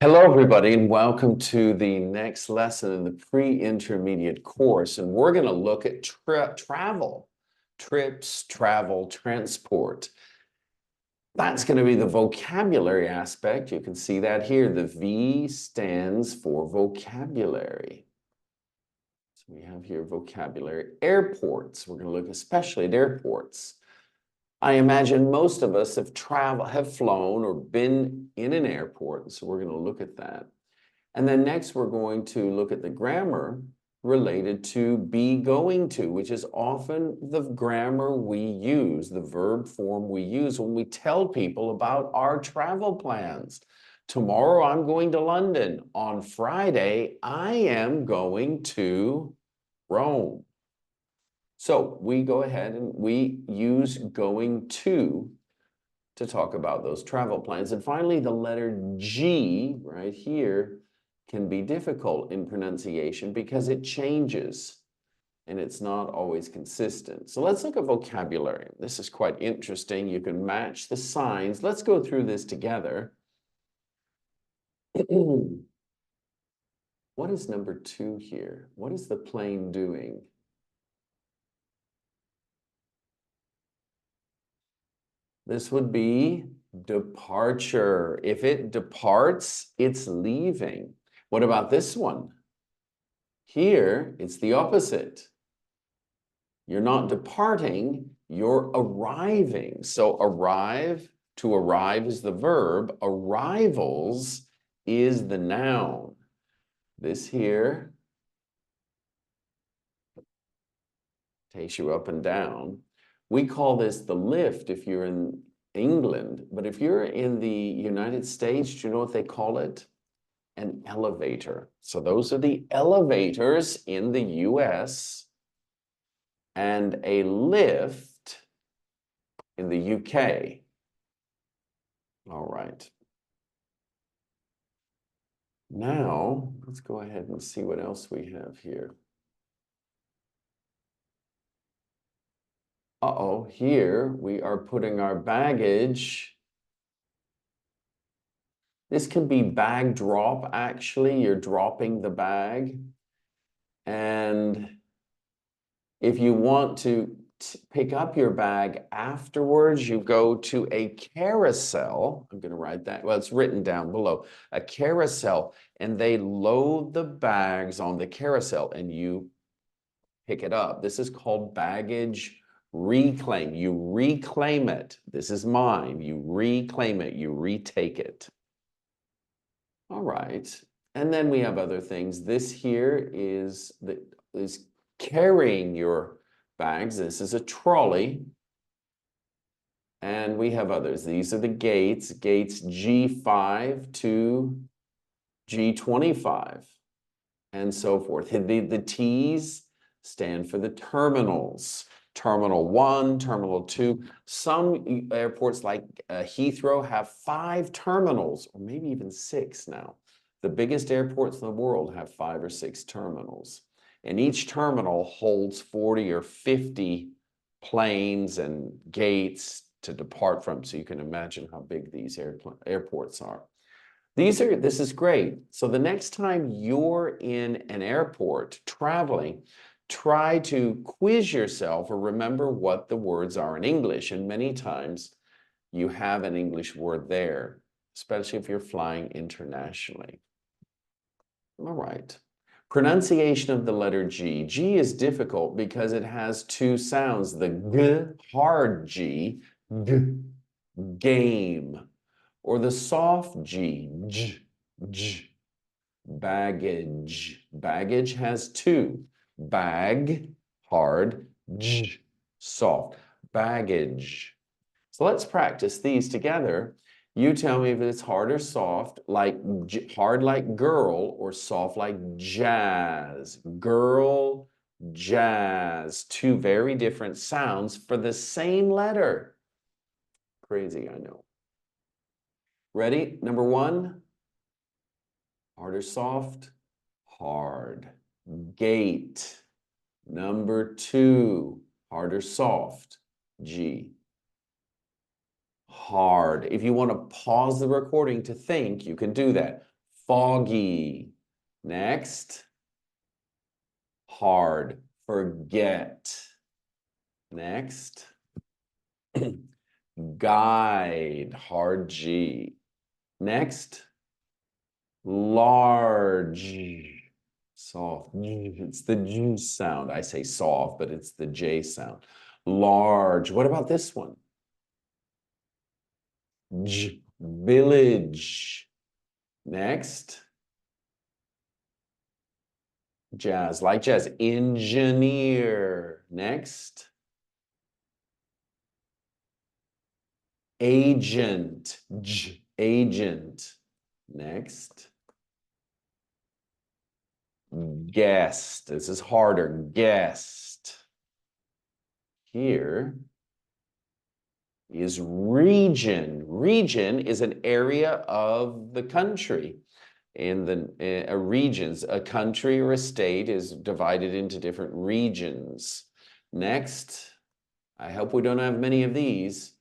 Hello, everybody, and welcome to the next lesson in the pre-intermediate course. And we're going to look at travel, trips, travel, transport. That's going to be the vocabulary aspect. You can see that here. The V stands for vocabulary. So we have here vocabulary. Airports. We're going to look especially at airports. I imagine most of us have flown or been in an airport, so we're going to look at that. And then next, we're going to look at the grammar related to be going to, which is often the grammar we use, the verb form we use when we tell people about our travel plans. Tomorrow, I'm going to London. On Friday, I am going to Rome. So we go ahead and we use going to talk about those travel plans. And finally, the letter G right here can be difficult in pronunciation because it changes and it's not always consistent. So let's look at vocabulary. This is quite interesting. You can match the signs. Let's go through this together. What is number 2 here? What is the plane doing? This would be departure. If it departs, it's leaving. What about this one? Here, it's the opposite. You're not departing, you're arriving. So to arrive is the verb. Arrivals is the noun. This here takes you up and down. We call this the lift if you're in England, but if you're in the United States, do you know what they call it? An elevator. So those are the elevators in the US, and a lift in the UK. All right. Now, let's go ahead and see what else we have here. Uh-oh, here we are putting our baggage. This can be bag drop, actually. You're dropping the bag. And if you want to pick up your bag afterwards, you go to a carousel. I'm going to write that. Well, it's written down below. A carousel, and they load the bags on the carousel, and you pick it up. This is called baggage reclaim. You reclaim it. This is mine. You reclaim it. You retake it. All right. And then we have other things. This here is carrying your bags. This is a trolley. And we have others. These are the gates G5 to G25 and so forth. The T's stand for the terminals. Terminal 1, Terminal 2. Some airports like Heathrow have 5 terminals, or maybe even 6 now. The biggest airports in the world have 5 or 6 terminals. And each terminal holds 40 or 50 planes and gates to depart from. So you can imagine how big these airports are. This is great. So the next time you're in an airport traveling, try to quiz yourself or remember what the words are in English. And many times you have an English word there, especially if you're flying internationally. All right. Pronunciation of the letter G. G is difficult because it has 2 sounds. The G, hard G, G, game. Or the soft G, J, J, baggage. Baggage has 2. Bag, hard, J, soft. Baggage. So let's practice these together. You tell me if it's hard or soft, like hard like girl or soft like jazz. Girl, jazz. 2 very different sounds for the same letter. Crazy, I know. Ready? Number 1. Hard or soft? Hard. Gate. Number 2. Hard or soft? G. Hard. If you want to pause the recording to think, you can do that. foggy. Next, hard, forget. Next, guide, hard G. Next, large, soft. It's the J sound. I say soft, but it's the J sound. Large. What about this one? J, village. Next, jazz, like jazz. Engineer. Next, agent. J, agent. Next, guest. This is harder. Guest. Here is region. Region is an area of the country. In the regions, a country or a state is divided into different regions. Next, I hope we don't have many of these.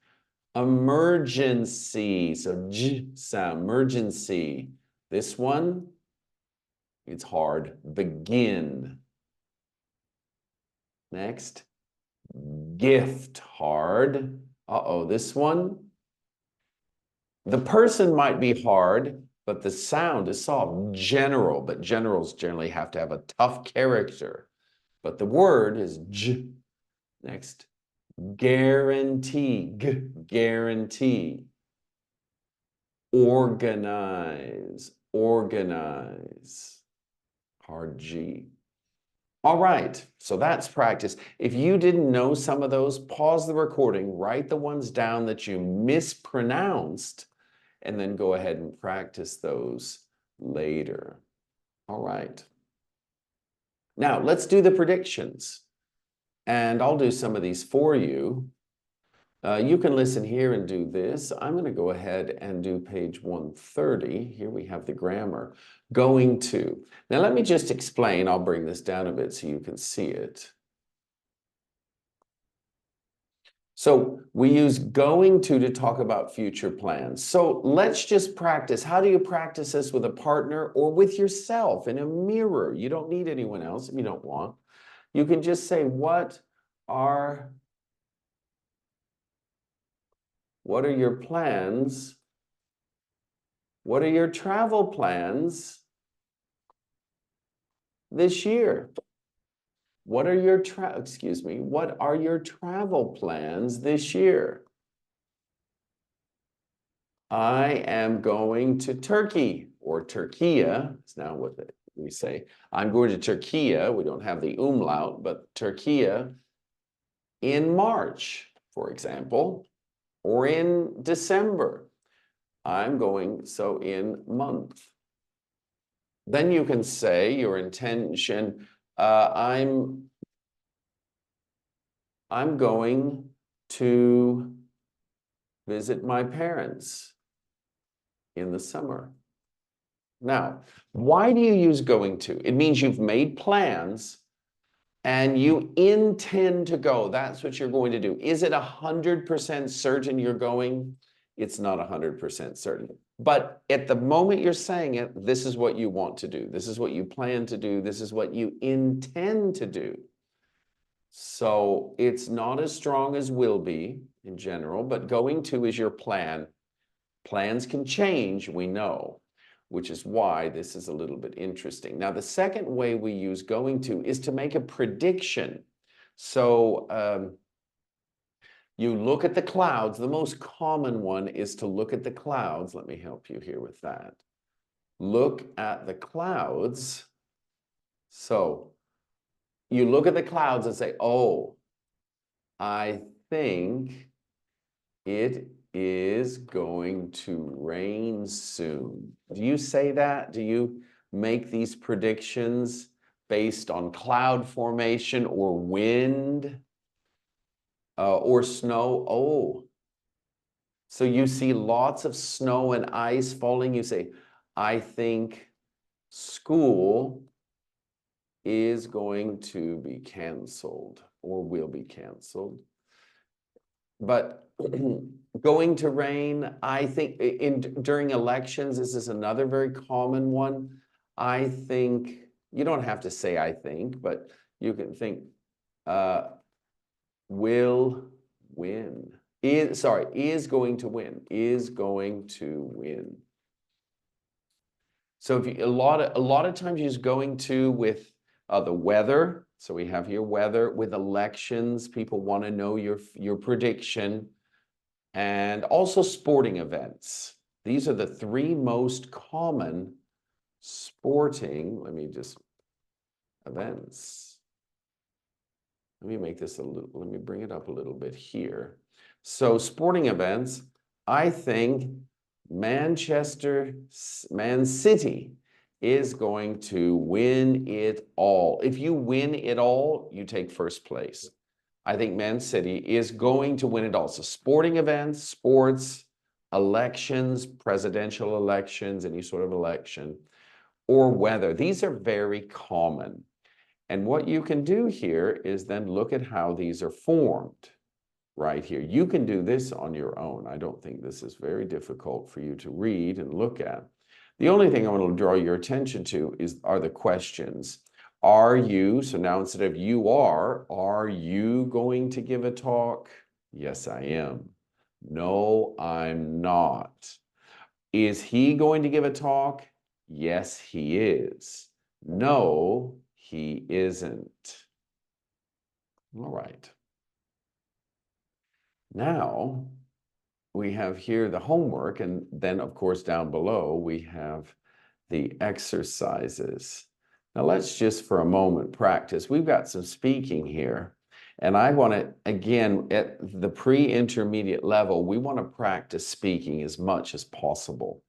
Emergency. So J sound, emergency. This one, it's hard. Begin. Next, gift, hard. Uh-oh, this one. The person might be hard, but the sound is soft. General, but generals generally have to have a tough character. But the word is J. Next, guarantee, guarantee. Organize, organize. Hard G. All right, so that's practice. If you didn't know some of those, pause the recording, write the ones down that you mispronounced, and then go ahead and practice those later. All right. Now, let's do the predictions. And I'll do some of these for you. You can listen here and do this. I'm going to go ahead and do page 130. Here we have the grammar. Going to. Now, let me just explain. I'll bring this down a bit so you can see it. So we use going to talk about future plans. So let's just practice. How do you practice this with a partner or with yourself in a mirror? You don't need anyone else if you don't want. You can just say, what are your plans? What are your travel plans this year? What are your what are your travel plans this year? I am going to Turkey or Turkiya. It's now what we say. I'm going to Turkiya. We don't have the umlaut, but Turkiya in March, for example, or in December. I'm going, so in month. Then you can say your intention, I'm going to visit my parents in the summer. Now, why do you use going to? It means you've made plans and you intend to go. That's what you're going to do. Is it 100% certain you're going? It's not 100% certain. But at the moment you're saying it, this is what you want to do. This is what you plan to do. This is what you intend to do. So it's not as strong as will be in general, but going to is your plan. Plans can change, we know, which is why this is a little bit interesting. Now, the second way we use going to is to make a prediction. So you look at the clouds. The most common one is to look at the clouds. Let me help you here with that. Look at the clouds. So you look at the clouds and say, oh, I think it is going to rain soon. Do you say that? Do you make these predictions based on cloud formation or wind or snow? Oh, so you see lots of snow and ice falling. You say, I think school is going to be canceled or will be canceled. But Going to rain, I think during elections, this is another very common one. I think, you don't have to say I think, but you can think will win. Is going to win. Is going to win. So if you, a lot of times use going to with the weather. So we have here weather. With elections, people want to know your prediction. And also sporting events. These are the three most common sporting, events. Let me make this let me bring it up a little bit here. So sporting events, I think Man City is going to win it all. If you win it all, you take first place. I think Man City is going to win it all. So sporting events, sports, elections, presidential elections, any sort of election, or weather. These are very common. And what you can do here is then look at how these are formed right here. You can do this on your own. I don't think this is very difficult for you to read and look at. The only thing I want to draw your attention to are the questions. Are you, so now instead of you are you going to give a talk? Yes, I am. No, I'm not. Is he going to give a talk? Yes, he is. No, he isn't. All right. Now we have here the homework, and then of course down below we have the exercises. Now let's just for a moment practice. We've got some speaking here, and I want to, again, at the pre-intermediate level, we want to practice speaking as much as possible.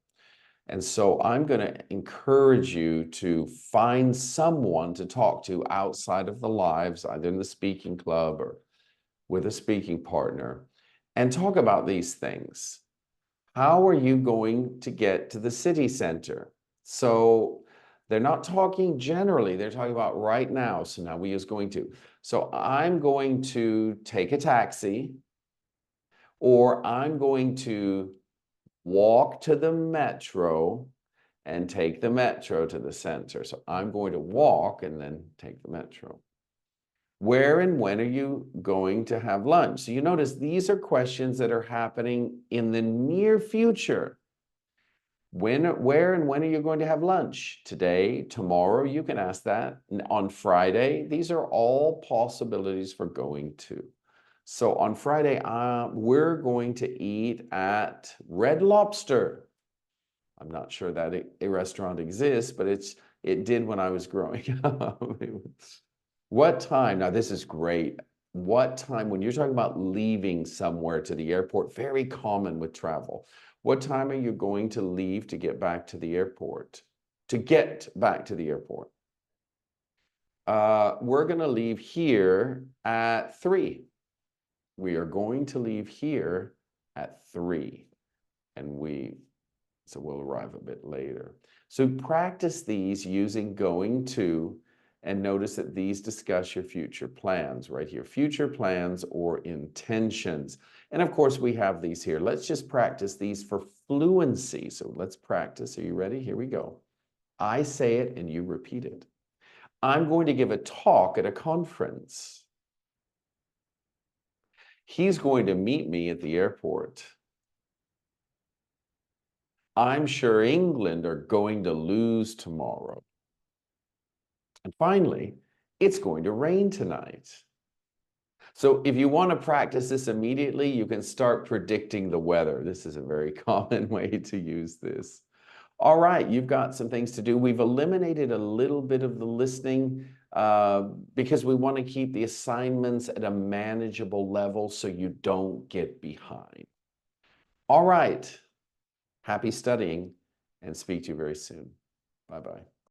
And so I'm going to encourage you to find someone to talk to outside of the lives, either in the speaking club or with a speaking partner, and talk about these things. How are you going to get to the city center? So they're not talking generally, they're talking about right now. So now we use going to. So I'm going to take a taxi, or I'm going to walk to the metro and take the metro to the center. So I'm going to walk and then take the metro. Where and when are you going to have lunch? So you notice these are questions that are happening in the near future. Where and when are you going to have lunch? Today, tomorrow, you can ask that. On Friday, these are all possibilities for going to. So on Friday, we're going to eat at Red Lobster. I'm not sure that a restaurant exists, but it did when I was growing up. What time? Now this is great. What time, when you're talking about leaving somewhere to the airport, very common with travel. What time are you going to leave to get back to the airport? To get back to the airport. We're going to leave here at 3. We are going to leave here at 3. So we'll arrive a bit later. So practice these using going to, and notice that these discuss your future plans right here. Future plans or intentions. And of course, we have these here. Let's just practice these for fluency. So let's practice. Are you ready? Here we go. I say it and you repeat it. I'm going to give a talk at a conference. He's going to meet me at the airport. I'm sure England are going to lose tomorrow. And finally, it's going to rain tonight. So if you want to practice this immediately, you can start predicting the weather. This is a very common way to use this. All right, you've got some things to do. We've eliminated a little bit of the listening because we want to keep the assignments at a manageable level so you don't get behind. All right, happy studying and speak to you very soon. Bye-bye.